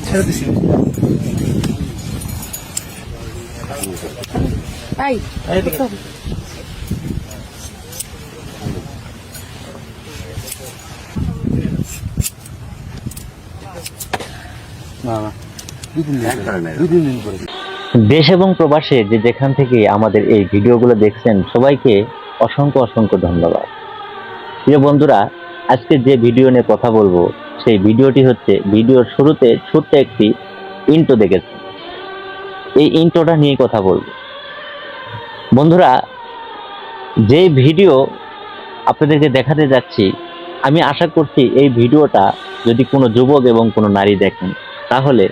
ছেড়ে দিছি দেশ এবং প্রবাসে যে যেখান থেকে আমাদের এই ভিডিওগুলো দেখছেন সবাইকে অসংখ্য অসংখ্য ধন্যবাদ। প্রিয় বন্ধুরা, আজকে যে ভিডিও নিয়ে কথা বলবো সেই ভিডিওটি হচ্ছে, ভিডিওর শুরুতে ছোট্ট একটি ইন্ট্রো দেখেছেন, এই ইন্ট্রোটা নিয়ে কথা বলবো। বন্ধুরা, যে ভিডিও আপনাদেরকে দেখাতে যাচ্ছি, আমি আশা করছি এই ভিডিওটা যদি কোনো যুবক এবং কোনো নারী দেখেন, তাহলে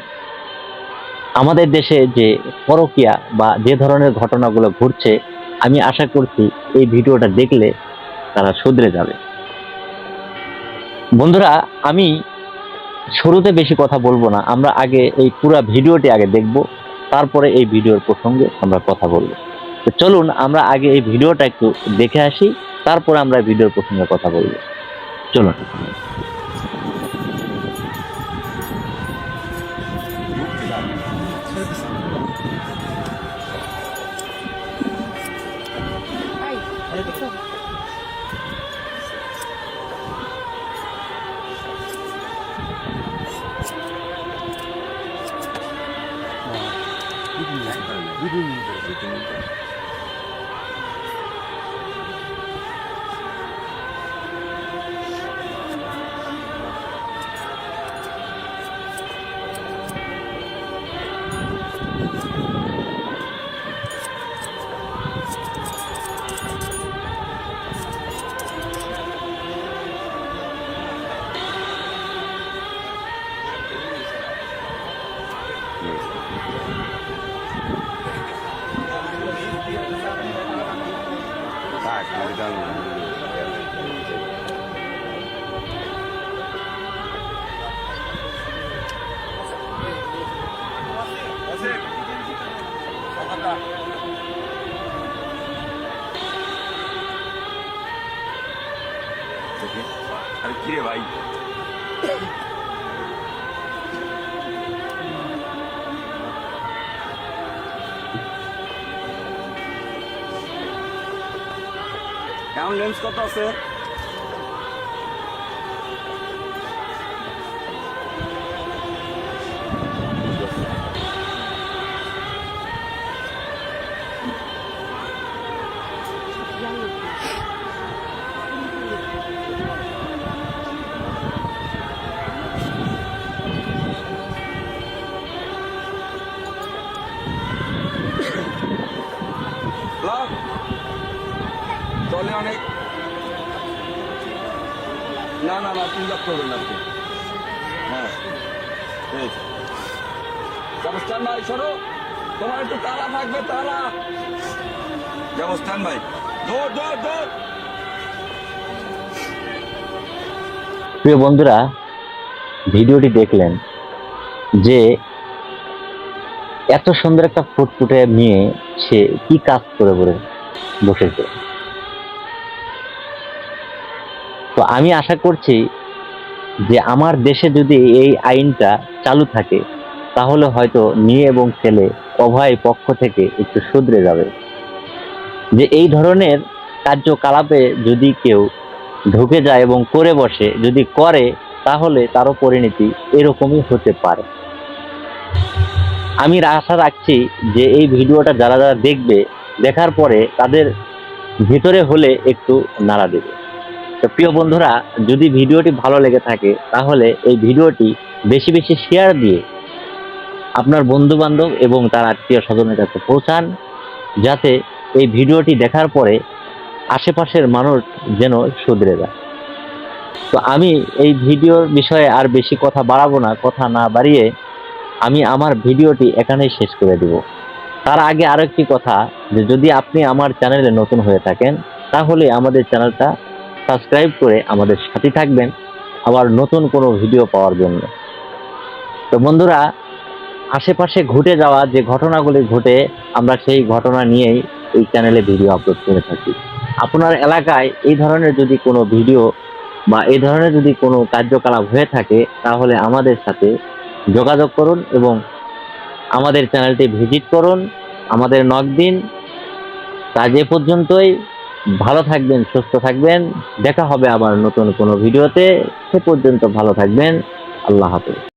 আমাদের দেশে যে পরকীয়া বা যে ধরনের ঘটনাগুলো ঘটছে, আমি আশা করছি এই ভিডিওটা দেখলে তারা শুধরে যাবে। বন্ধুরা, আমি শুরুতে বেশি কথা বলবো না, আমরা আগে এই পুরো ভিডিওটি আগে দেখব, তারপরে এই ভিডিওর প্রসঙ্গে আমরা কথা বলবো। তো চলুন আমরা আগে এই ভিডিওটা একটু দেখে আসি, তারপরে আমরা ভিডিওর প্রসঙ্গে কথা বলবো। চলুন। अरे किरे भाई কেমন লেন্স কত আছে? চলে অনেক না না না চিন্তা করবেন না আপনি। হ্যাঁ ব্যবস্থান ভাই সরো, তোমার একটু তালা থাকবে, তালা ব্যবস্থান ভাই দৌড় দৌড় দৌড়। প্রিয় বন্ধুরা, ভিডিওটি দেখলেন যে এত সুন্দর একটা ফুটফুটে মেয়ে সে কি কাজ করে বসেছে। তো আমি আশা করছি যে আমার দেশে যদি এই আইনটা চালু থাকে, তাহলে হয়তো মেয়ে এবং ছেলে উভয় পক্ষ থেকে একটু শুধরে যাবে। যে এই ধরনের কার্যকলাপে যদি কেউ ঢুকে যায় এবং করে বসে, যদি করে, তাহলে তারও পরিণতি এরকমই হতে পারে। আমি আশা রাখছি যে এই ভিডিওটা যারা যারা দেখবে, দেখার পরে তাদের ভিতরে হলে একটু নাড়া দেবে। তো প্রিয় বন্ধুরা, যদি ভিডিওটি ভালো লেগে থাকে, তাহলে এই ভিডিওটি বেশি বেশি শেয়ার দিয়ে আপনার বন্ধু বান্ধব এবং তার আত্মীয় স্বজনের কাছে পৌঁছান, যাতে এই ভিডিওটি দেখার পরে আশেপাশের মানুষ যেন শুধরে যায়। তো আমি এই ভিডিওর বিষয়ে আর বেশি কথা বাড়াবো না, কথা না বাড়িয়ে আমি আমার ভিডিওটি এখানেই শেষ করে দিব। তার আগে আরো একটি কথা, যে যদি আপনি আমার চ্যানেলে নতুন হয়ে থাকেন, তাহলে আমাদের চ্যানেলটা সাবস্ক্রাইব করে আমাদের সাথে থাকবেন আবার নতুন কোনো ভিডিও পাওয়ার জন্য। তো বন্ধুরা, আশেপাশে ঘটে যাওয়া যে ঘটনাগুলি ঘটে, আমরা সেই ঘটনা নিয়েই এই চ্যানেলে ভিডিও আপলোড করে থাকি। আপনার এলাকায় এই ধরনের যদি কোনো ভিডিও বা এই ধরনের যদি কোনো কার্যকলাপ হয়ে থাকে, তাহলে আমাদের সাথে যোগাযোগ করুন এবং আমাদের চ্যানেলটি ভিজিট করুন, আমাদের নক দিন। আজ এ পর্যন্তই। ভালো থাকবেন, সুস্থ থাকবেন। দেখা হবে আবার নতুন কোনো ভিডিওতে। সে পর্যন্ত ভালো থাকবেন। আল্লাহ হাফেজ।